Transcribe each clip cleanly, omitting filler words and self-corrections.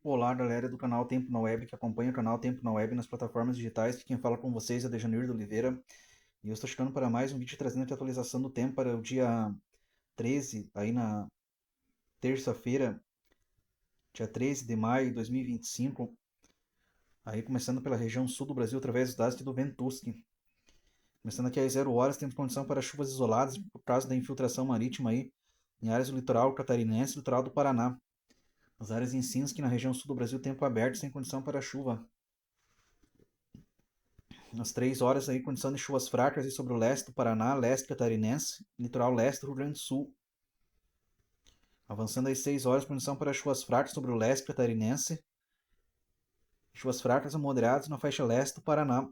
Olá, galera do canal Tempo na Web, que acompanha o canal Tempo na Web nas plataformas digitais. Quem fala com vocês é Dejanir de Oliveira. E eu estou chegando para mais um vídeo trazendo a atualização do tempo para o dia 13, aí na terça-feira, dia 13 de maio de 2025. Aí começando pela região sul do Brasil, através dos dados aqui do Ventusque. Começando aqui às 0 horas, temos condição para chuvas isoladas por causa da infiltração marítima aí em áreas do litoral catarinense e litoral do Paraná. As áreas em cinza que na região sul do Brasil, tempo aberto, sem condição para chuva. Às 3 horas, aí, condição de chuvas fracas aí sobre o leste do Paraná, leste catarinense, litoral leste do Rio Grande do Sul. Avançando às 6 horas, condição para chuvas fracas sobre o leste catarinense, chuvas fracas a moderadas na faixa leste do Paraná.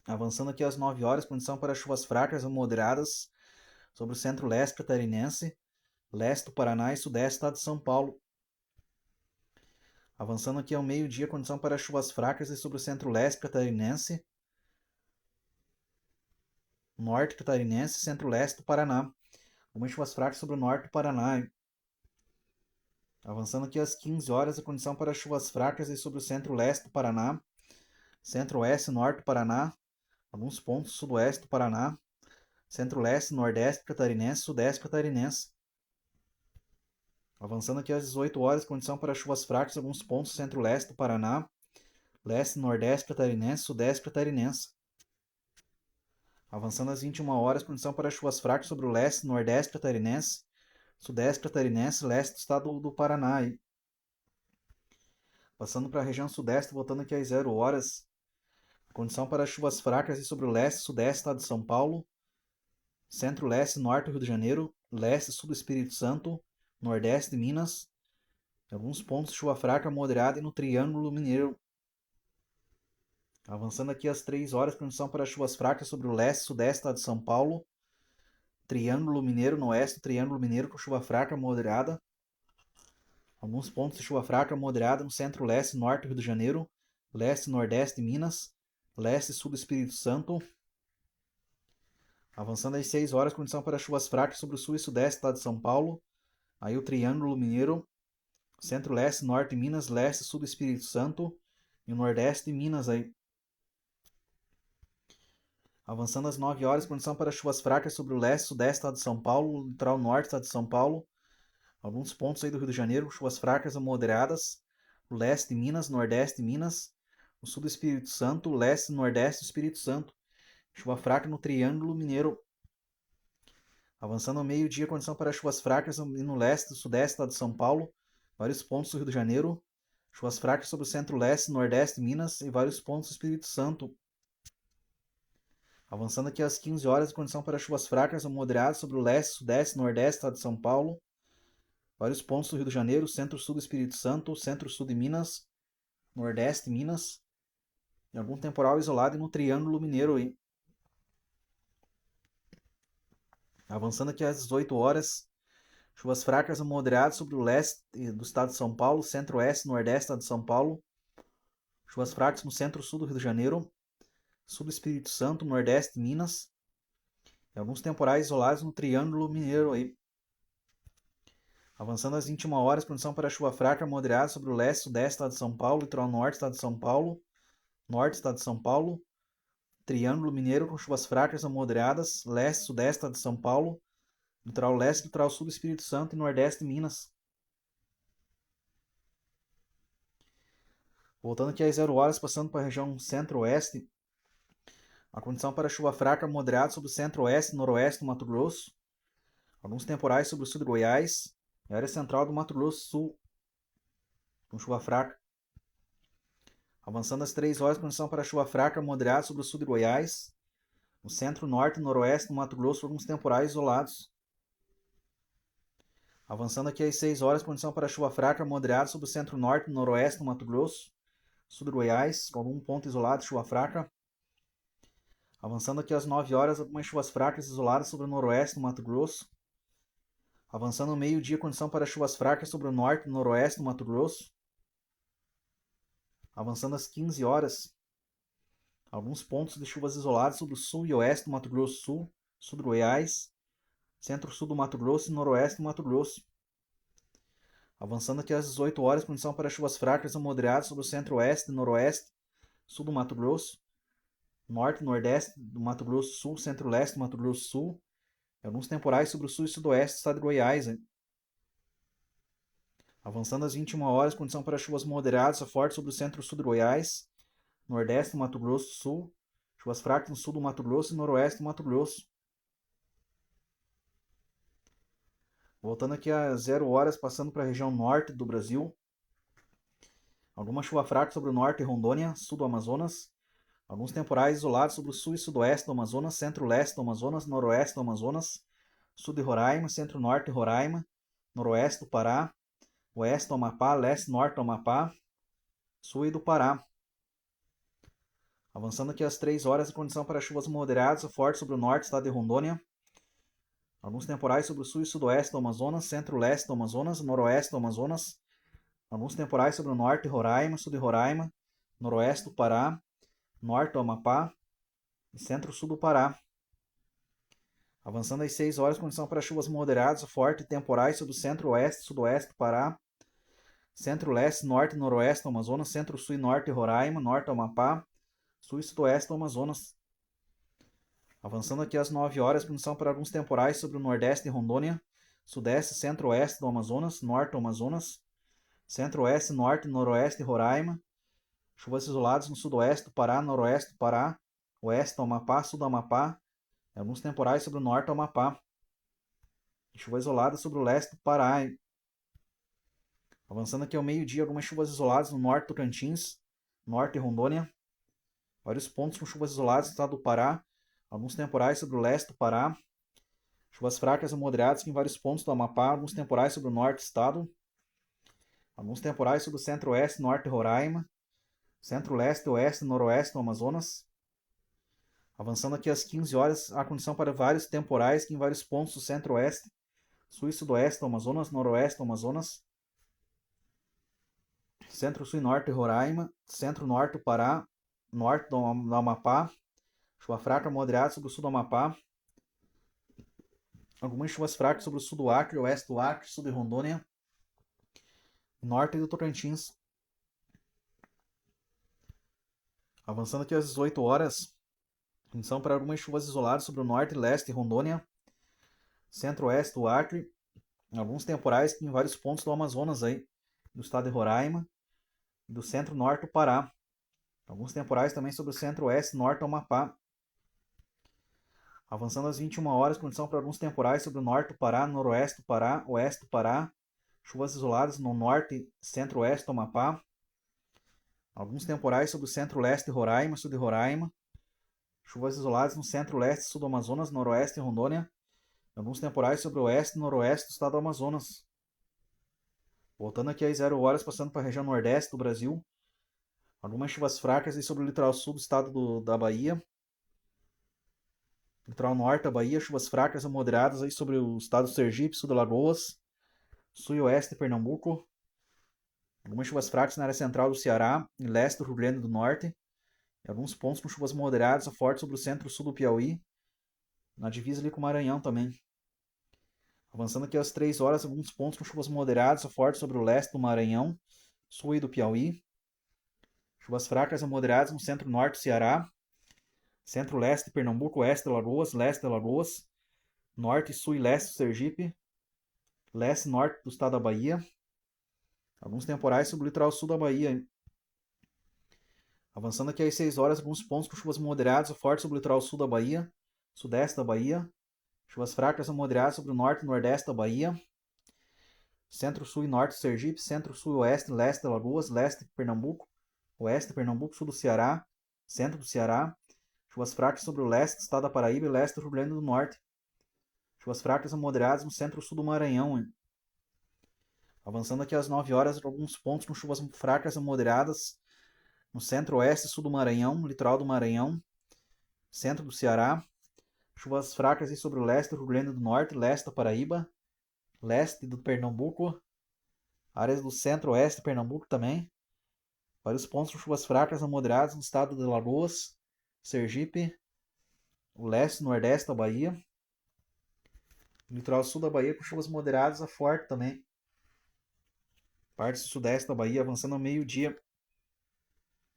Avançando aqui às 9 horas, condição para chuvas fracas a moderadas sobre o centro-leste catarinense, leste do Paraná e sudeste do estado de São Paulo. Avançando aqui ao meio-dia, condição para chuvas fracas sobre o centro-leste catarinense, norte catarinense e centro-leste do Paraná. Algumas chuvas fracas sobre o norte do Paraná. Avançando aqui às 15 horas, a condição para chuvas fracas sobre o centro-leste do Paraná, centro-oeste e norte do Paraná, alguns pontos sudoeste do Paraná, centro-leste, nordeste catarinense, sudeste catarinense. Avançando aqui às 18 horas, condição para chuvas fracas em alguns pontos centro-leste do Paraná, leste e nordeste catarinense, sudeste catarinense. Avançando às 21 horas, condição para chuvas fracas sobre o leste e nordeste catarinense, sudeste catarinense, leste do estado do Paraná. Passando para a região sudeste, voltando aqui às 0 horas, condição para chuvas fracas sobre o leste e sudeste do estado de São Paulo, centro-leste e norte do Rio de Janeiro, leste e sul do Espírito Santo, nordeste de Minas, alguns pontos de chuva fraca moderada e no Triângulo Mineiro. Avançando aqui às 3 horas, condição para chuvas fracas sobre o leste e sudeste do estado de São Paulo, Triângulo Mineiro no oeste do Triângulo Mineiro com chuva fraca moderada, alguns pontos de chuva fraca moderada no centro-leste e norte do Rio de Janeiro, leste e nordeste de Minas, leste e sul do Espírito Santo. Avançando às 6 horas, condição para chuvas fracas sobre o sul e sudeste do estado de São Paulo, aí o Triângulo Mineiro, centro-leste, norte de Minas, leste e sul do Espírito Santo e o nordeste de Minas aí. Avançando às 9 horas, condição para chuvas fracas sobre o leste e sudeste do estado de São Paulo, litoral norte do estado de São Paulo, alguns pontos aí do Rio de Janeiro, chuvas fracas a moderadas, o leste de Minas, nordeste de Minas, o sul do Espírito Santo, leste e nordeste do Espírito Santo. Chuva fraca no Triângulo Mineiro. Avançando ao meio-dia, condição para chuvas fracas no leste e sudeste do estado de São Paulo, vários pontos do Rio de Janeiro, chuvas fracas sobre o centro-leste e nordeste de Minas e vários pontos do Espírito Santo. Avançando aqui às 15 horas, condição para chuvas fracas a moderadas sobre o leste, sudeste e nordeste do estado de São Paulo, vários pontos do Rio de Janeiro, centro-sul do Espírito Santo, centro-sul de Minas, nordeste de Minas, e algum temporal isolado no Triângulo Mineiro aí. Avançando aqui às 18 horas, chuvas fracas a moderadas sobre o leste do estado de São Paulo, centro-oeste e nordeste do estado de São Paulo, chuvas fracas no centro-sul do Rio de Janeiro, sul do Espírito Santo, nordeste de Minas, e alguns temporais isolados no Triângulo Mineiro aí. Avançando às 21 horas, condição para chuva fraca moderada sobre o leste e sudeste do estado de São Paulo, litoral norte do estado de São Paulo, norte do estado de São Paulo, Triângulo Mineiro com chuvas fracas a moderadas, leste e sudeste do estado de São Paulo, litoral leste, litoral sul do Espírito Santo e nordeste de Minas. Voltando aqui às 0 horas, passando para a região centro-oeste, a condição para chuva fraca moderada sobre o centro-oeste e noroeste do Mato Grosso, alguns temporais sobre o sul de Goiás e a área central do Mato Grosso do Sul, com chuva fraca. Avançando às 3 horas, condição para chuva fraca moderada sobre o sul de Goiás, no centro-norte e noroeste do Mato Grosso, alguns temporais isolados. Avançando aqui às 6 horas, condição para chuva fraca moderada sobre o centro-norte e noroeste do Mato Grosso, sul de Goiás, com algum ponto isolado de chuva fraca. Avançando aqui às 9 horas, algumas chuvas fracas isoladas sobre o noroeste do Mato Grosso. Avançando ao meio-dia, condição para chuvas fracas sobre o norte e noroeste do Mato Grosso. Avançando às 15 horas, alguns pontos de chuvas isoladas sobre o sul e oeste do Mato Grosso do Sul, sul do Goiás, centro-sul do Mato Grosso e noroeste do Mato Grosso. Avançando aqui às 18 horas, condição para chuvas fracas a moderadas sobre o centro-oeste, noroeste, sul do Mato Grosso, norte e nordeste do Mato Grosso do Sul, centro-leste do Mato Grosso do Sul, e alguns temporais sobre o sul e sudoeste do estado de Goiás. Hein? Avançando às 21 horas, condição para chuvas moderadas a fortes sobre o centro-sul de Goiás, nordeste do Mato Grosso do Sul, chuvas fracas no sul do Mato Grosso e noroeste do Mato Grosso. Voltando aqui a 0 horas, passando para a região norte do Brasil. Alguma chuva fraca sobre o norte e Rondônia, sul do Amazonas. Alguns temporais isolados sobre o sul e sudoeste do Amazonas, centro-leste do Amazonas, noroeste do Amazonas, sul de Roraima, centro-norte de Roraima, noroeste do Pará, oeste do Amapá, leste-norte do Amapá, sul e do Pará. Avançando aqui às 3 horas, a condição para chuvas moderadas a fortes sobre o norte do estado de Rondônia. Alguns temporais sobre o sul e sudoeste do Amazonas, centro-leste do Amazonas, noroeste do Amazonas. Alguns temporais sobre o norte de Roraima, sul de Roraima, noroeste do Pará, norte do Amapá e centro-sul do Pará. Avançando às 6 horas, condição para chuvas moderadas a fortes e temporais sobre o centro-oeste e sudoeste do Pará, centro-leste, norte e noroeste do Amazonas, centro-sul e norte de Roraima, norte do Amapá, sul e sudoeste do Amazonas. Avançando aqui às 9 horas, condição para alguns temporais sobre o nordeste de Rondônia, sudeste e centro-oeste do Amazonas, norte do Amazonas, centro-oeste, norte e noroeste de Roraima, chuvas isoladas no sudoeste do Pará, noroeste do Pará, oeste do Amapá, sul do Amapá, e alguns temporais sobre o norte do Amapá. E chuva isolada sobre o leste do Pará. Avançando aqui ao meio-dia, algumas chuvas isoladas no norte do Tocantins, norte de Rondônia. Vários pontos com chuvas isoladas no estado do Pará, alguns temporais sobre o leste do Pará. Chuvas fracas a moderadas em vários pontos do Amapá, alguns temporais sobre o norte do estado. Alguns temporais sobre o centro-oeste e norte de Roraima. Centro-leste, oeste e noroeste do Amazonas. Avançando aqui às 15 horas, há condição para vários temporais em vários pontos do centro-oeste, sul e sudoeste do Amazonas, noroeste do Amazonas, centro-sul e norte de Roraima, centro-norte do Pará, norte do Amapá, chuva fraca moderada sobre o sul do Amapá, algumas chuvas fracas sobre o sul do Acre, oeste do Acre, sul de Rondônia, norte do Tocantins. Avançando aqui às 18 horas, condição para algumas chuvas isoladas sobre o norte e leste de Rondônia, centro-oeste do Acre, alguns temporais em vários pontos do Amazonas aí, do estado de Roraima e do centro-norte do Pará. Alguns temporais também sobre o centro-oeste e norte do Amapá. Avançando às 21 horas, condição para alguns temporais sobre o norte do Pará, noroeste do Pará, oeste do Pará, chuvas isoladas no norte e centro-oeste do Amapá. Alguns temporais sobre o centro-leste de Roraima, sul de Roraima. Chuvas isoladas no centro-leste e sul do Amazonas, noroeste de Rondônia. Alguns temporais sobre o oeste e noroeste do estado do Amazonas. Voltando aqui às 0 horas, passando para a região nordeste do Brasil. Algumas chuvas fracas aí sobre o litoral sul do estado da Bahia. Litoral norte da Bahia, chuvas fracas a moderadas aí sobre o estado do Sergipe, sul de Alagoas, sul e oeste de Pernambuco. Algumas chuvas fracas na área central do Ceará e leste do Rio Grande do Norte. E alguns pontos com chuvas moderadas a fortes sobre o centro-sul do Piauí, na divisa ali com o Maranhão também. Avançando aqui às 3 horas, alguns pontos com chuvas moderadas a fortes sobre o leste do Maranhão, sul e do Piauí. Chuvas fracas a moderadas no centro-norte do Ceará, centro-leste de Pernambuco, oeste de Alagoas, leste de Alagoas, norte, sul e leste do Sergipe, leste e norte do estado da Bahia. Alguns temporais sobre o litoral sul da Bahia. Avançando aqui às 6 horas, alguns pontos com chuvas moderadas a fortes sobre o litoral sul da Bahia, sudeste da Bahia. Chuvas fracas a moderadas sobre o norte e nordeste da Bahia. Centro-sul e norte do Sergipe, centro-sul e oeste e leste de Alagoas, leste de Pernambuco, oeste de Pernambuco, sul do Ceará, centro do Ceará. Chuvas fracas sobre o leste do estado da Paraíba e leste do Rio Grande do Norte. Chuvas fracas a moderadas no centro-sul do Maranhão. Avançando aqui às 9 horas, alguns pontos com chuvas fracas a moderadas no centro-oeste e sul do Maranhão, litoral do Maranhão, centro do Ceará. Chuvas fracas sobre o leste do Rio Grande do Norte, leste da Paraíba, leste do Pernambuco, áreas do centro-oeste de Pernambuco também. Vários pontos com chuvas fracas a moderadas no estado de Alagoas, Sergipe, o leste e nordeste da Bahia. O litoral sul da Bahia com chuvas moderadas a forte também. Parte sudeste da Bahia, avançando ao meio-dia.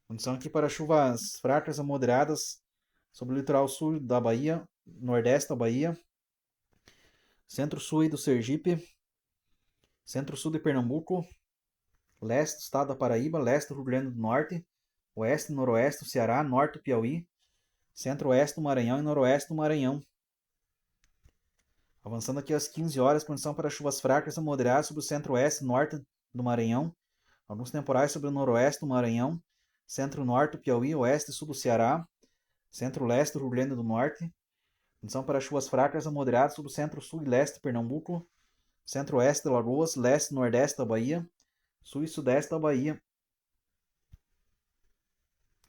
Condição aqui para chuvas fracas a moderadas sobre o litoral sul da Bahia, nordeste da Bahia, centro-sul do Sergipe, centro-sul de Pernambuco, leste do estado da Paraíba, leste do Rio Grande do Norte, oeste e noroeste do Ceará, norte do Piauí, centro-oeste do Maranhão e noroeste do Maranhão. Avançando aqui às 15 horas, condição para chuvas fracas a moderadas sobre o centro-oeste e norte do Maranhão, alguns temporais sobre o noroeste do Maranhão, centro-norte do Piauí, oeste e sul do Ceará, centro-leste do Rio Grande do Norte, condição para chuvas fracas a moderadas sobre o centro-sul e leste de Pernambuco, centro-oeste de Alagoas, leste e nordeste da Bahia, sul e sudeste da Bahia.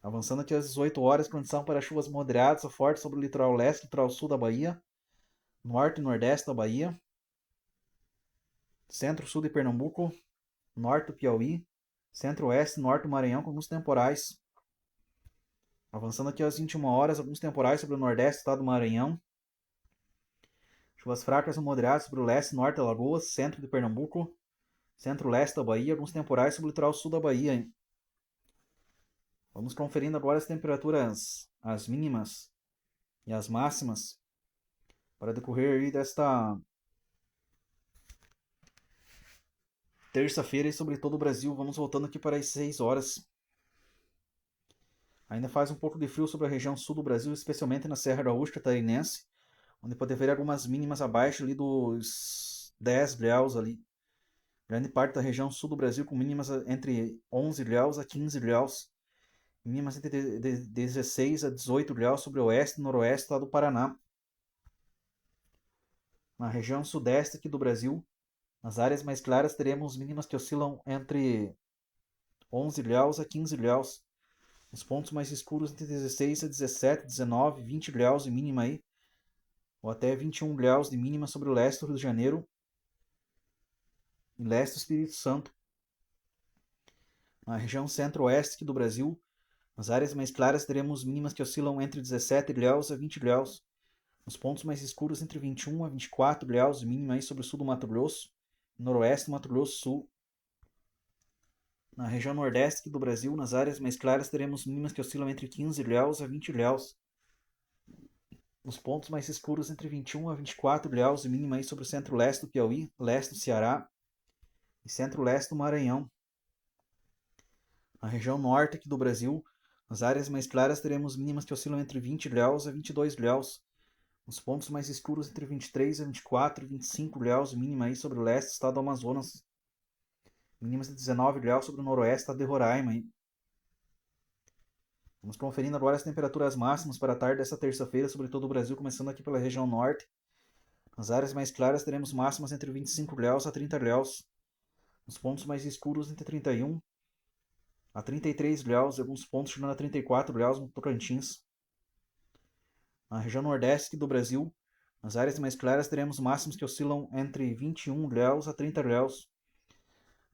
Avançando aqui às 18 horas, condição para chuvas moderadas a fortes sobre o litoral leste e litoral sul da Bahia, norte e nordeste da Bahia, centro-sul de Pernambuco, norte do Piauí, centro-oeste e norte do Maranhão com alguns temporais. Avançando aqui às 21 horas, alguns temporais sobre o nordeste do estado do Maranhão, chuvas fracas a moderadas sobre o leste e norte de Alagoas, centro de Pernambuco, centro-leste da Bahia, alguns temporais sobre o litoral sul da Bahia. Vamos conferindo agora as temperaturas, as mínimas e as máximas para decorrer aí desta terça-feira e sobre todo o Brasil. Vamos voltando aqui para as 6 horas. Ainda faz um pouco de frio sobre a região sul do Brasil, especialmente na Serra Gaúcha Catarinense, onde pode haver algumas mínimas abaixo ali dos 10 graus ali. Grande parte da região sul do Brasil com mínimas entre 11 graus a 15 graus. Mínimas entre 16 a 18 graus sobre o oeste e noroeste do Paraná. Na região sudeste aqui do Brasil, nas áreas mais claras, teremos mínimas que oscilam entre 11 graus a 15 graus. Nos pontos mais escuros, entre 16 a 17, 19, 20 graus de mínima aí, ou até 21 graus de mínima sobre o leste do Rio de Janeiro e leste do Espírito Santo. Na região centro-oeste aqui do Brasil, nas áreas mais claras, teremos mínimas que oscilam entre 17 graus a 20 graus. Nos pontos mais escuros, entre 21 a 24 graus de mínima aí sobre o sul do Mato Grosso, noroeste do Mato Grosso Sul. Na região nordeste aqui do Brasil, nas áreas mais claras, teremos mínimas que oscilam entre 15 graus a 20 graus. Nos pontos mais escuros, entre 21 a 24 graus de mínima aí sobre o centro-leste do Piauí, leste do Ceará e centro-leste do Maranhão. Na região norte aqui do Brasil, nas áreas mais claras, teremos mínimas que oscilam entre 20 graus a 22 graus. Nos pontos mais escuros, entre 23 a 24 e 25 graus de mínima aí sobre o leste do estado do Amazonas. Mínimas de 19 graus sobre o noroeste do estado de Roraima. Aí. Vamos conferindo agora as temperaturas máximas para a tarde desta terça-feira sobre todo o Brasil, começando aqui pela região norte. Nas áreas mais claras, teremos máximas entre 25 graus a 30 graus. Nos pontos mais escuros, entre 31 a 33 graus, e alguns pontos chegando a 34 graus no Tocantins. Na região nordeste do Brasil, nas áreas mais claras, teremos máximos que oscilam entre 21 graus a 30 graus.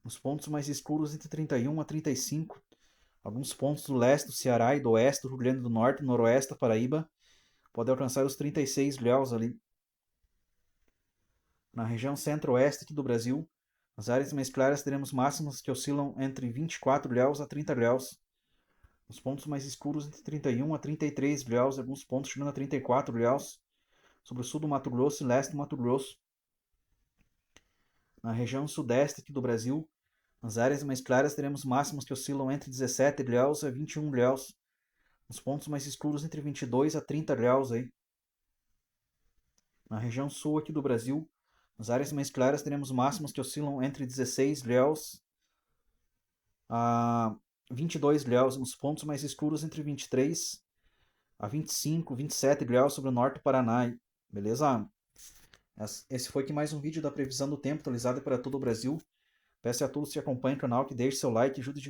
Nos pontos mais escuros, entre 31 a 35. Alguns pontos do leste do Ceará e do oeste do Rio Grande do Norte e noroeste da Paraíba podem alcançar os 36 graus ali. Na região centro-oeste aqui do Brasil, nas áreas mais claras, teremos máximos que oscilam entre 24 graus a 30 graus. Nos pontos mais escuros, entre 31 a 33 graus, e alguns pontos chegando a 34 graus, sobre o sul do Mato Grosso e leste do Mato Grosso. Na região sudeste aqui do Brasil, nas áreas mais claras, teremos máximos que oscilam entre 17 graus a 21 graus. Nos pontos mais escuros, entre 22 a 30 graus. Aí. Na região sul aqui do Brasil, nas áreas mais claras, teremos máximos que oscilam entre 16 graus a 22 graus, nos pontos mais escuros entre 23 a 25, 27 graus sobre o norte do Paraná. Beleza? Esse foi aqui mais um vídeo da previsão do tempo atualizada para todo o Brasil. Peço a todos que acompanhem o canal que deixe seu like e ajude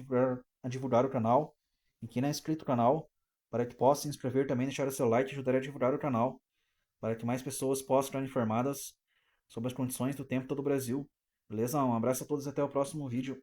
a divulgar o canal. E quem não é inscrito no canal, para que possa se inscrever também, deixar o seu like e ajudar a divulgar o canal, para que mais pessoas possam ficar informadas sobre as condições do tempo em todo o Brasil. Beleza? Um abraço a todos e até o próximo vídeo.